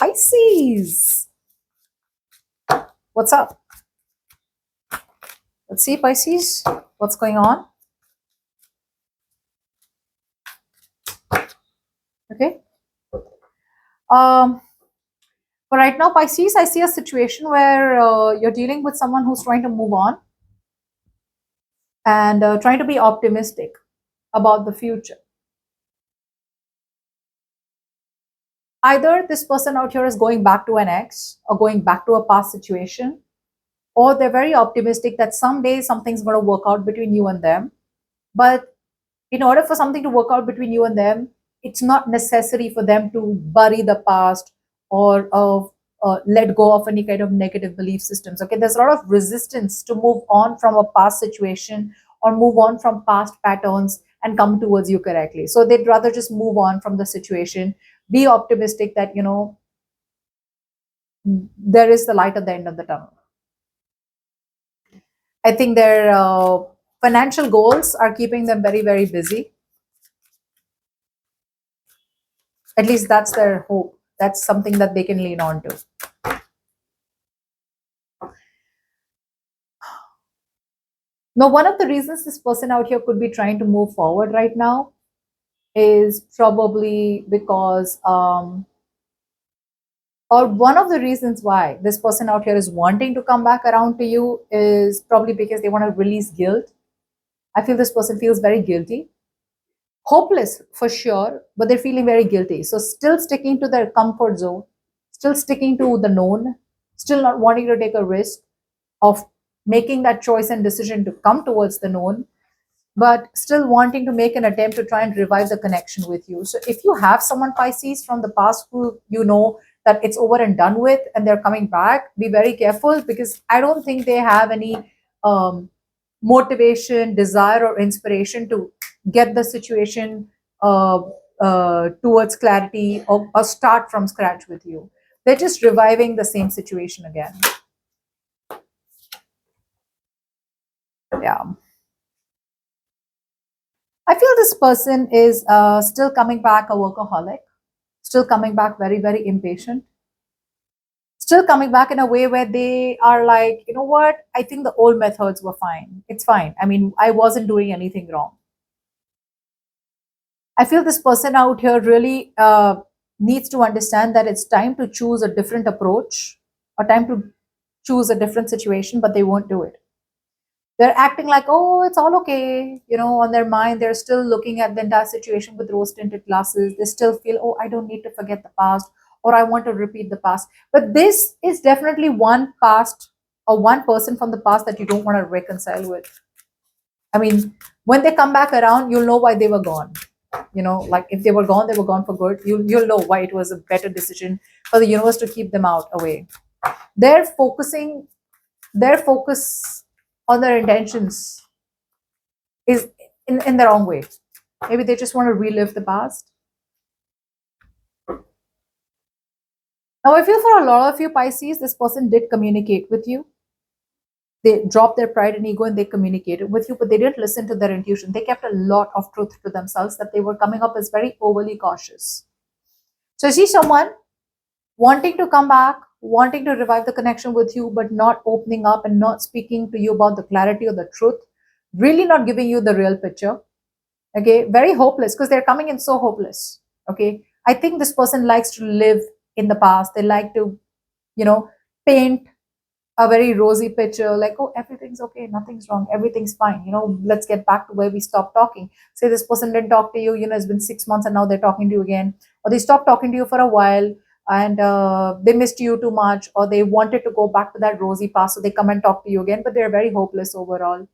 Pisces. What's up? Let's see, Pisces. What's going on? Okay. But right now, Pisces, I see a situation where you're dealing with someone who's trying to move on and trying to be optimistic about the future. Either this person out here is going back to an ex or going back to a past situation, or they're very optimistic that someday something's going to work out between you and them. But in order for something to work out between you and them, it's not necessary for them to bury the past or let go of any kind of negative belief systems. Okay, there's a lot of resistance to move on from a past situation or move on from past patterns and come towards you correctly. So they'd rather just move on from the situation, be optimistic that, there is the light at the end of the tunnel. I think their financial goals are keeping them very, very busy. At least that's their hope. That's something that they can lean on to. Now, one of the reasons this person out here could be trying to move forward right now is probably because, or one of the reasons why this person out here is wanting to come back around to you is probably because they want to release guilt. I feel this person feels very guilty. Hopeless for sure, but they're feeling very guilty. So still sticking to their comfort zone, still sticking to the known, still not wanting to take a risk of making that choice and decision to come towards the known, but still wanting to make an attempt to try and revive the connection with you. So if you have someone, Pisces, from the past who you know that it's over and done with and they're coming back, be very careful, because I don't think they have any motivation, desire, or inspiration to get the situation towards clarity, or start from scratch with you. They're just reviving the same situation again. Yeah. I feel this person is still coming back a workaholic, still coming back very, very impatient, still coming back in a way where they are like, you know what, I think the old methods were fine. It's fine. I mean, I wasn't doing anything wrong. I feel this person out here really needs to understand that it's time to choose a different approach, or time to choose a different situation, but they won't do it. They're acting like, oh, it's all okay. On their mind, they're still looking at the entire situation with rose tinted glasses. They still feel, oh, I don't need to forget the past, or I want to repeat the past. But this is definitely one past, or one person from the past that you don't want to reconcile with. I mean, when they come back around, you'll know why they were gone. Like if they were gone for good. You'll know why it was a better decision for the universe to keep them out away. Their focus on their intentions is in the wrong way. Maybe they just want to relive the past. Now, I feel for a lot of you, Pisces, this person did communicate with you. They dropped their pride and ego and they communicated with you, but they didn't listen to their intuition. They kept a lot of truth to themselves, that they were coming up as very overly cautious. So I see someone wanting to come back, wanting to revive the connection with you, but not opening up and not speaking to you about the clarity or the truth, really not giving you the real picture. Okay, very hopeless, because they're coming in so hopeless. Okay, I think this person likes to live in the past. They like to, paint a very rosy picture, like, oh, everything's okay, nothing's wrong, everything's fine. Let's get back to where we stopped talking. Say this person didn't talk to you, it's been 6 months and now they're talking to you again, or they stopped talking to you for a while and they missed you too much, or they wanted to go back to that rosy past, so they come and talk to you again, but they're very hopeless overall.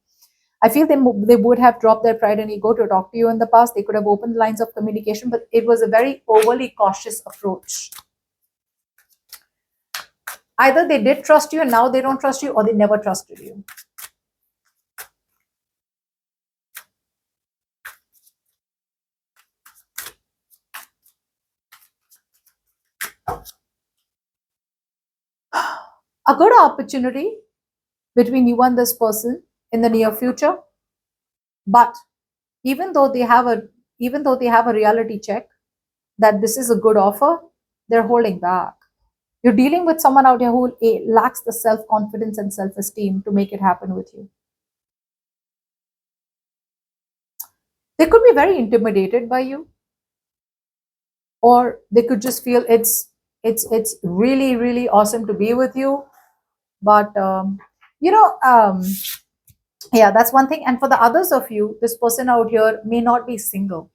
I feel they would have dropped their pride and ego to talk to you in the past. They could have opened lines of communication, but it was a very overly cautious approach. Either they did trust you and now they don't trust you, or they never trusted you. A good opportunity between you and this person in the near future, but even though they have a reality check that this is a good offer, they're holding back. You're dealing with someone out here who lacks the self confidence and self esteem to make it happen with you. They could be very intimidated by you, or they could just feel it's really really awesome to be with you. But you know, yeah, that's one thing. And for the others of you, this person out here may not be single.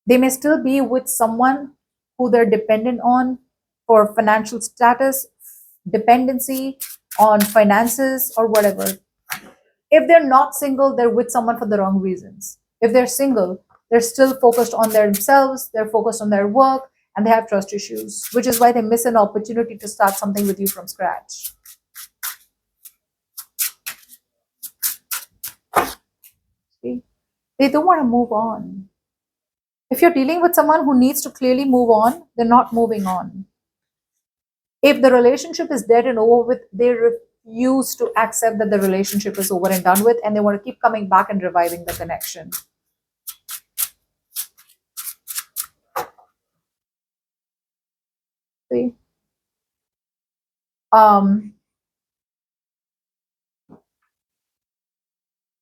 They may still be with someone who they're dependent on for financial status, dependency on finances, or whatever. If they're not single, they're with someone for the wrong reasons. If they're single, they're still focused on themselves, they're focused on their work, and they have trust issues, which is why they miss an opportunity to start something with you from scratch. See? They don't want to move on. If you're dealing with someone who needs to clearly move on, they're not moving on. If the relationship is dead and over with, they refuse to accept that the relationship is over and done with, and they want to keep coming back and reviving the connection. See?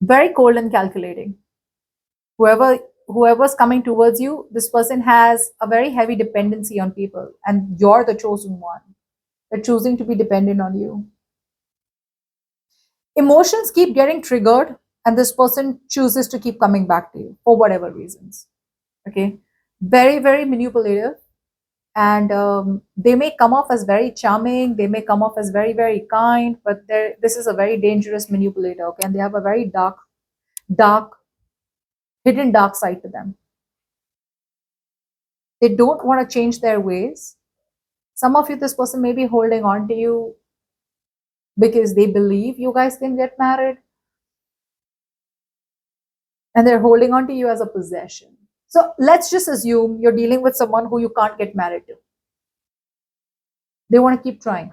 Very cold and calculating. Whoever's coming towards you, this person has a very heavy dependency on people, and you're the chosen one. They're choosing to be dependent on you. Emotions keep getting triggered, and this person chooses to keep coming back to you for whatever reasons. Okay, very very manipulative, and they may come off as very charming, they may come off as very very kind, but this is a very dangerous manipulator. Okay, and they have a very dark hidden dark side to them. They don't want to change their ways. Some of you, this person may be holding on to you because they believe you guys can get married, and they're holding on to you as a possession. So let's just assume you're dealing with someone who you can't get married to. They want to keep trying.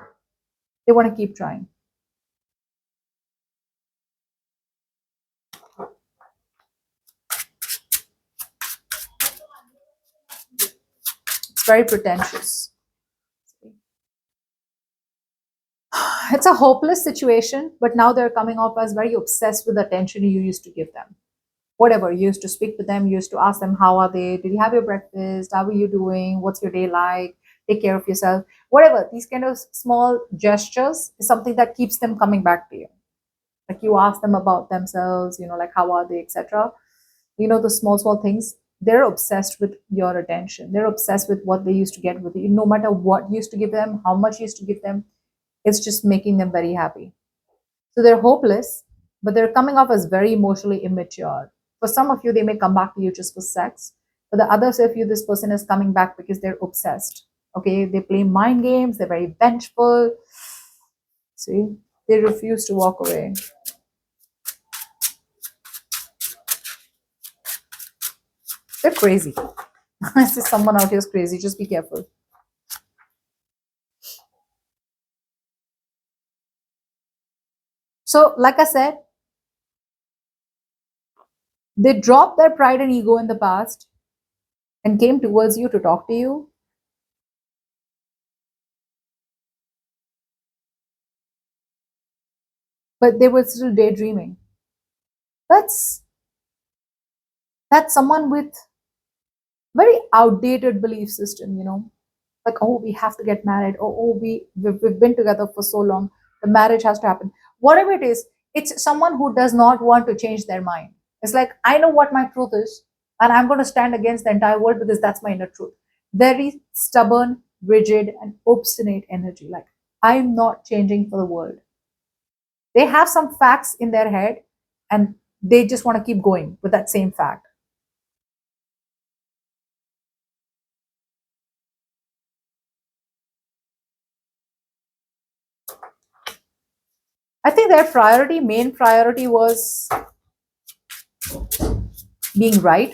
They want to keep trying. It's very pretentious. It's a hopeless situation, but now they're coming off as very obsessed with the attention you used to give them. Whatever, you used to speak with them, you used to ask them, how are they? Did you have your breakfast? How are you doing? What's your day like? Take care of yourself. Whatever, these kind of small gestures is something that keeps them coming back to you. Like you ask them about themselves, like how are they, etc. The small things, they're obsessed with your attention. They're obsessed with what they used to get with you. No matter what you used to give them, how much you used to give them, it's just making them very happy. So they're hopeless, but they're coming off as very emotionally immature. For some of you, they may come back to you just for sex. For the others of you, this person is coming back because they're obsessed. Okay, they play mind games, they're very vengeful. See, they refuse to walk away. They're crazy. I see someone out here is crazy. Just be careful. So, like I said, they dropped their pride and ego in the past and came towards you to talk to you. But they were still daydreaming. That's that's someone with very outdated belief system. Like, oh, we have to get married. Oh, we've been together for so long. The marriage has to happen. Whatever it is, it's someone who does not want to change their mind. It's like, I know what my truth is, and I'm going to stand against the entire world because that's my inner truth. Very stubborn, rigid, and obstinate energy. Like, I'm not changing for the world. They have some facts in their head, and they just want to keep going with that same fact. I think their main priority was being right.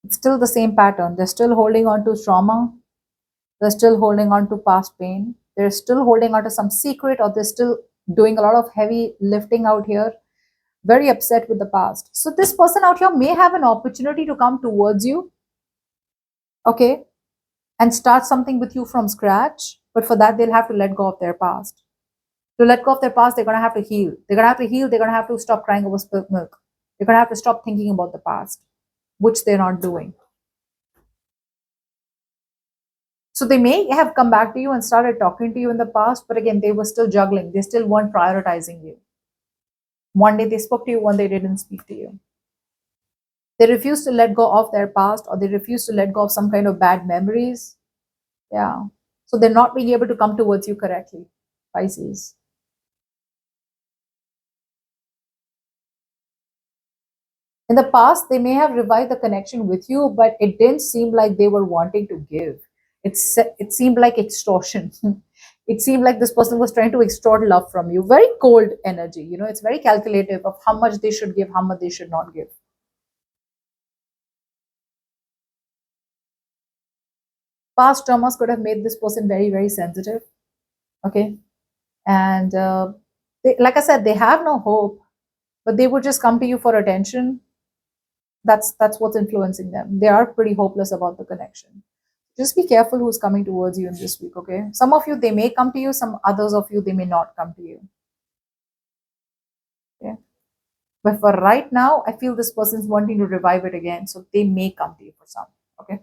It's still the same pattern. They're still holding on to trauma. They're still holding on to past pain. They're still holding on to some secret, or they're still doing a lot of heavy lifting out here. Very upset with the past. So this person out here may have an opportunity to come towards you, okay, and start something with you from scratch. But for that, they'll have to let go of their past. To let go of their past, they're going to have to heal. They're going to have to heal. They're going to have to stop crying over spilt milk. They're going to have to stop thinking about the past, which they're not doing. So they may have come back to you and started talking to you in the past, but again, they were still juggling. They still weren't prioritizing you. One day they spoke to you, one day they didn't speak to you. They refuse to let go of their past, or they refuse to let go of some kind of bad memories. Yeah. So they're not being able to come towards you correctly, Pisces. In the past, they may have revived the connection with you, but it didn't seem like they were wanting to give. It seemed like extortion. It seemed like this person was trying to extort love from you. Very cold energy. It's very calculative of how much they should give, how much they should not give. Past traumas could have made this person very, very sensitive. Okay. And like I said, they have no hope, but they would just come to you for attention. That's what's influencing them. They are pretty hopeless about the connection. Just be careful who's coming towards you in this week, okay? Some of you, they may come to you, some others of you, they may not come to you. Okay. But for right now, I feel this person's wanting to revive it again. So they may come to you for some. Okay.